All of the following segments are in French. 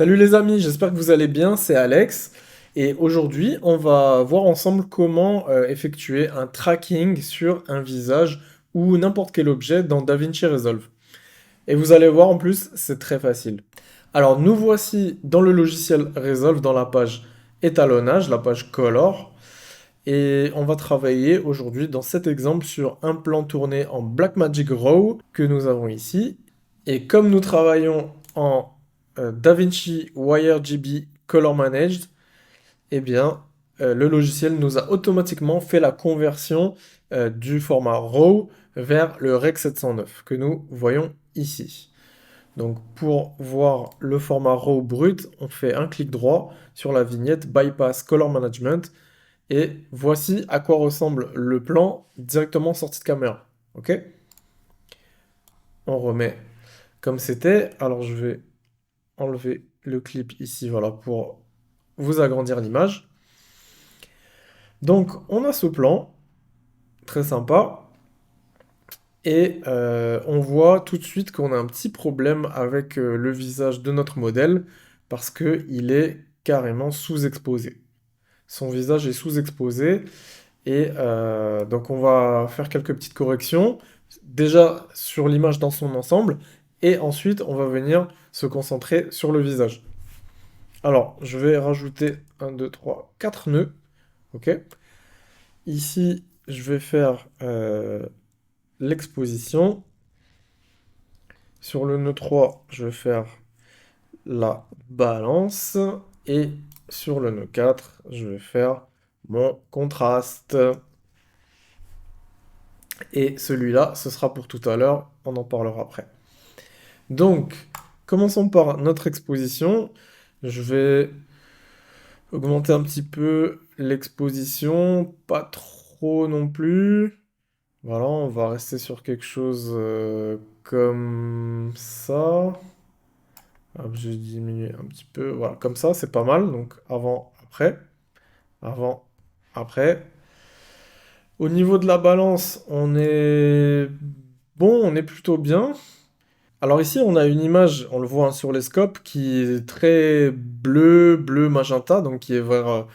Salut les amis, j'espère que vous allez bien, c'est Alex. Et aujourd'hui, on va voir ensemble comment effectuer un tracking sur un visage ou n'importe quel objet dans DaVinci Resolve. Et vous allez voir en plus, c'est très facile. Alors nous voici dans le logiciel Resolve dans la page étalonnage, la page color. Et on va travailler aujourd'hui dans cet exemple sur un plan tourné en Blackmagic Raw que nous avons ici. Et comme nous travaillons en DaVinci WireGB Color Managed, eh bien, le logiciel nous a automatiquement fait la conversion du format RAW vers le Rec 709 que nous voyons ici. Donc pour voir le format RAW brut, on fait un clic droit sur la vignette Bypass Color Management et voici à quoi ressemble le plan directement sorti de caméra. Ok? On remet comme c'était. Alors je vais enlever le clip ici, voilà, pour vous agrandir l'image. Donc on a ce plan, très sympa. Et on voit tout de suite qu'on a un petit problème avec le visage de notre modèle parce qu'il est carrément sous-exposé. Son visage est sous-exposé. Et donc on va faire quelques petites corrections, déjà sur l'image dans son ensemble, et ensuite on va venir se concentrer sur le visage. Alors, je vais rajouter un, 2, 3, 4 nœuds, ok? Ici, je vais faire l'exposition. Sur le nœud 3, je vais faire la balance, et sur le nœud 4, je vais faire mon contraste. Et celui-là, ce sera pour tout à l'heure, on en parlera après. Donc, commençons par notre exposition. Je vais augmenter un petit peu l'exposition, pas trop non plus. Voilà, on va rester sur quelque chose comme ça. Hop, je vais diminuer un petit peu, voilà, comme ça, c'est pas mal. Donc, avant, après. Au niveau de la balance, on est bon, on est plutôt bien. Alors ici, on a une image, on le voit hein, sur les scopes, qui est très bleu magenta, donc qui est vers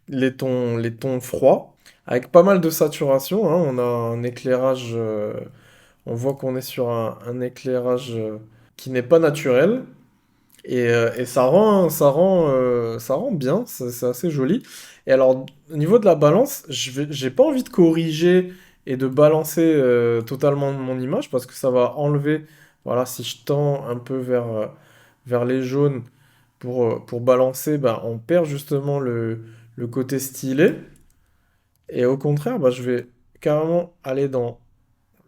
les tons froids, avec pas mal de saturation, hein. On a un éclairage, on voit qu'on est sur un éclairage qui n'est pas naturel, et ça rend bien, c'est assez joli. Et alors, au niveau de la balance, j'ai pas envie de corriger et de balancer totalement mon image, parce que ça va enlever, voilà, si je tends un peu vers les jaunes pour balancer, ben, on perd justement le côté stylé. Et au contraire, bah, je vais carrément aller dans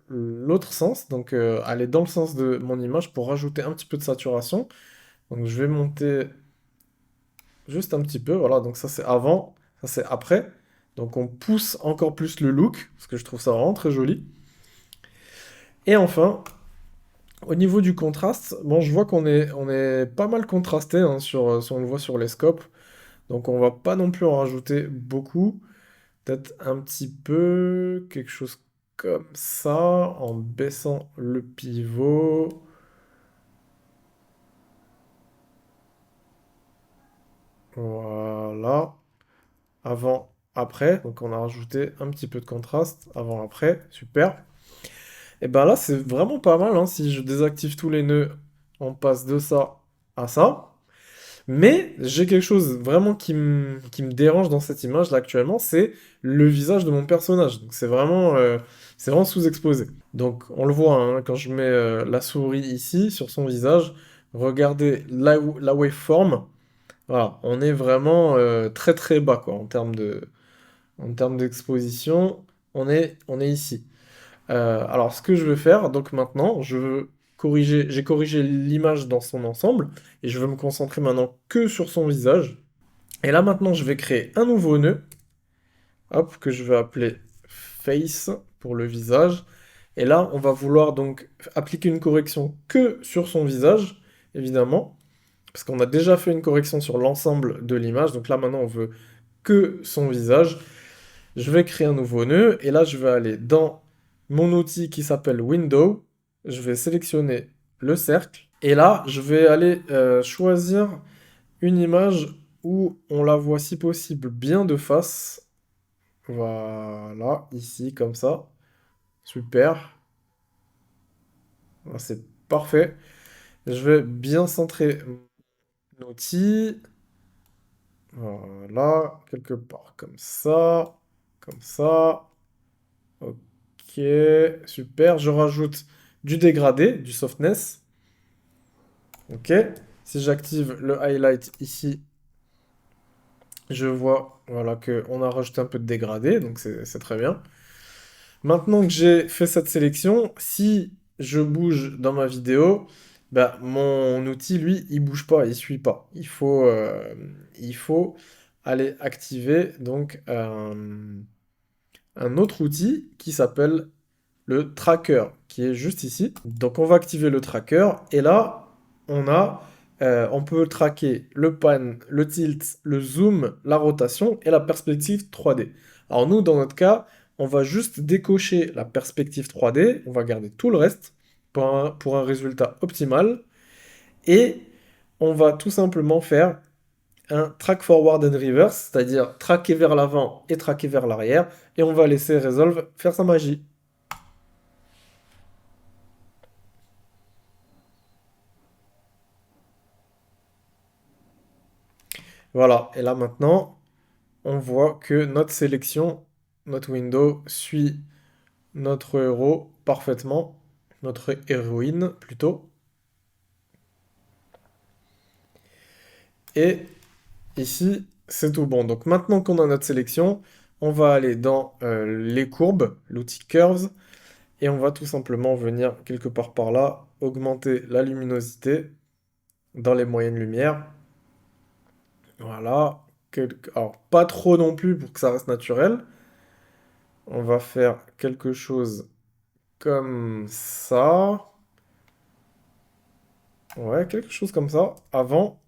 l'autre sens, donc aller dans le sens de mon image pour rajouter un petit peu de saturation. Donc je vais monter juste un petit peu, voilà, donc ça c'est avant, ça c'est après. Donc on pousse encore plus le look, parce que je trouve ça vraiment très joli. Et enfin, au niveau du contraste, bon, je vois on est pas mal contrasté hein, si on le voit sur les scopes. Donc on va pas non plus en rajouter beaucoup. Peut-être un petit peu, quelque chose comme ça, en baissant le pivot. Voilà. Avant, après. Donc on a rajouté un petit peu de contraste. Avant, après. Super. Et ben là, c'est vraiment pas mal, hein. Si je désactive tous les nœuds, on passe de ça à ça. Mais j'ai quelque chose vraiment qui me dérange dans cette image là actuellement, c'est le visage de mon personnage. Donc c'est vraiment sous-exposé. Donc on le voit hein, quand je mets la souris ici sur son visage, regardez la waveform. Voilà, on est vraiment très très bas quoi en termes d'exposition. On est ici. Alors, ce que je vais faire, donc maintenant, je veux corriger, j'ai corrigé l'image dans son ensemble, et je veux me concentrer maintenant que sur son visage. Et là, maintenant, je vais créer un nouveau nœud, hop, que je vais appeler Face pour le visage. Et là, on va vouloir donc appliquer une correction que sur son visage, évidemment, parce qu'on a déjà fait une correction sur l'ensemble de l'image. Donc là, maintenant, on veut que son visage. Je vais créer un nouveau nœud et là je vais aller dans mon outil qui s'appelle Window. Je vais sélectionner le cercle et là je vais aller choisir une image où on la voit si possible bien de face. Voilà, ici, comme ça. Super. Ah, c'est parfait. Je vais bien centrer mon outil. Voilà, quelque part comme ça. Comme ça. Ok, super. Je rajoute du dégradé, du softness. Ok. Si j'active le highlight ici, je vois voilà, que on a rajouté un peu de dégradé, donc c'est très bien. Maintenant que j'ai fait cette sélection, si je bouge dans ma vidéo, bah, mon outil, lui, il bouge pas, il suit pas. Il faut aller activer donc un autre outil qui s'appelle le tracker, qui est juste ici. Donc on va activer le tracker, et là, on peut traquer le pan, le tilt, le zoom, la rotation et la perspective 3D. Alors nous, dans notre cas, on va juste décocher la perspective 3D, on va garder tout le reste pour un résultat optimal, et on va tout simplement faire un track forward and reverse, c'est-à-dire traquer vers l'avant et traquer vers l'arrière, et on va laisser Resolve faire sa magie. Voilà, et là maintenant, on voit que notre sélection, notre window suit notre héros parfaitement, notre héroïne plutôt. Et ici, c'est tout bon. Donc maintenant qu'on a notre sélection, on va aller dans les courbes, l'outil Curves, et on va tout simplement venir quelque part par là, augmenter la luminosité dans les moyennes lumières. Voilà. Alors, pas trop non plus pour que ça reste naturel. On va faire quelque chose comme ça. Ouais, quelque chose comme ça. Avant,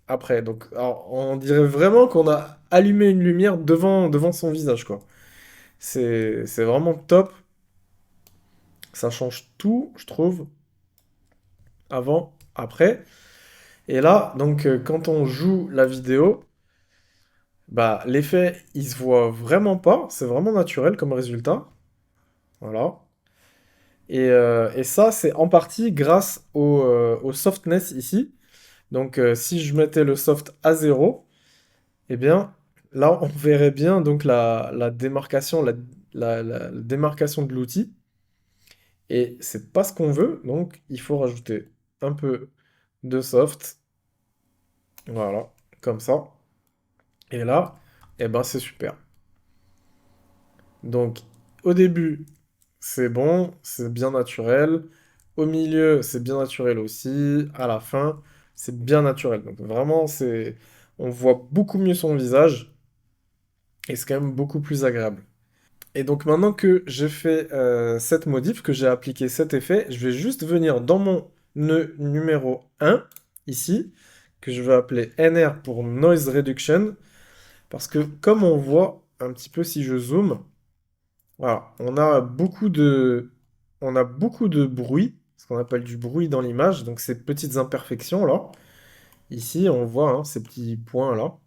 après. Donc, alors, on dirait vraiment qu'on a allumé une lumière devant son visage, quoi. C'est vraiment top. Ça change tout, je trouve. Avant, après. Et là, donc, quand on joue la vidéo, bah, l'effet, il se voit vraiment pas. C'est vraiment naturel comme résultat. Voilà. Et ça, c'est en partie grâce au softness ici. Donc, si je mettais le soft à 0, eh bien, là, on verrait bien donc la démarcation, la démarcation de l'outil. Et c'est pas ce qu'on veut, donc il faut rajouter un peu de soft. Voilà, comme ça. Et là, eh ben, c'est super. Donc, au début, c'est bon, c'est bien naturel. Au milieu, c'est bien naturel aussi. À la fin, c'est bien naturel. Donc, vraiment, on voit beaucoup mieux son visage. Et c'est quand même beaucoup plus agréable. Et donc maintenant que j'ai fait cette modif, que j'ai appliqué cet effet, je vais juste venir dans mon nœud numéro 1, ici, que je vais appeler NR pour Noise Reduction, parce que comme on voit un petit peu si je zoome, voilà, on a beaucoup de bruit, ce qu'on appelle du bruit dans l'image, donc ces petites imperfections là. Ici, on voit hein, ces petits points là.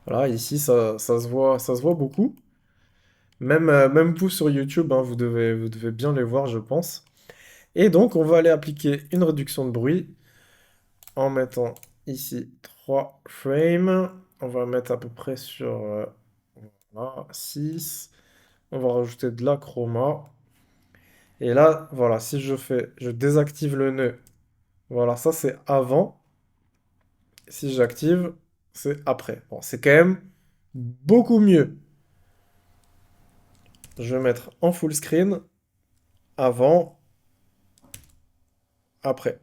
Voilà, ici, ça se voit beaucoup. Même vous sur YouTube, hein, vous devez bien les voir, je pense. Et donc, on va aller appliquer une réduction de bruit en mettant ici 3 frames. On va mettre à peu près sur voilà, 6. On va rajouter de la chroma. Et là, voilà, si je désactive le nœud. Voilà, ça c'est avant. Si j'active, c'est après. Bon, c'est quand même beaucoup mieux. Je vais mettre en full screen, avant, après.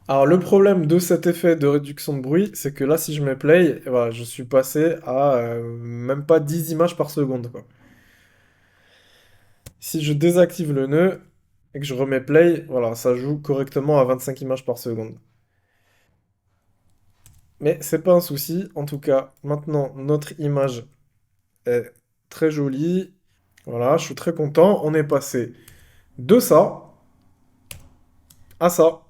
Alors le problème de cet effet de réduction de bruit, c'est que là si je mets play, et voilà, je suis passé à même pas 10 images par seconde, quoi. Si je désactive le nœud et que je remets play, voilà, ça joue correctement à 25 images par seconde. Mais c'est pas un souci, en tout cas, maintenant notre image est très jolie. Voilà, je suis très content. On est passé de ça à ça,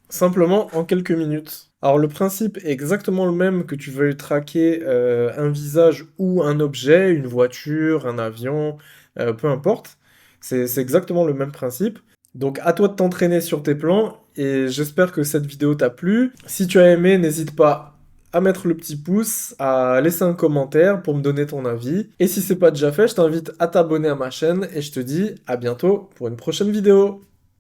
simplement en quelques minutes. Alors le principe est exactement le même que tu veuilles traquer un visage ou un objet, une voiture, un avion, peu importe. C'est exactement le même principe. Donc à toi de t'entraîner sur tes plans et j'espère que cette vidéo t'a plu. Si tu as aimé, n'hésite pas à mettre le petit pouce, à laisser un commentaire pour me donner ton avis. Et si c'est pas déjà fait, je t'invite à t'abonner à ma chaîne et je te dis à bientôt pour une prochaine vidéo.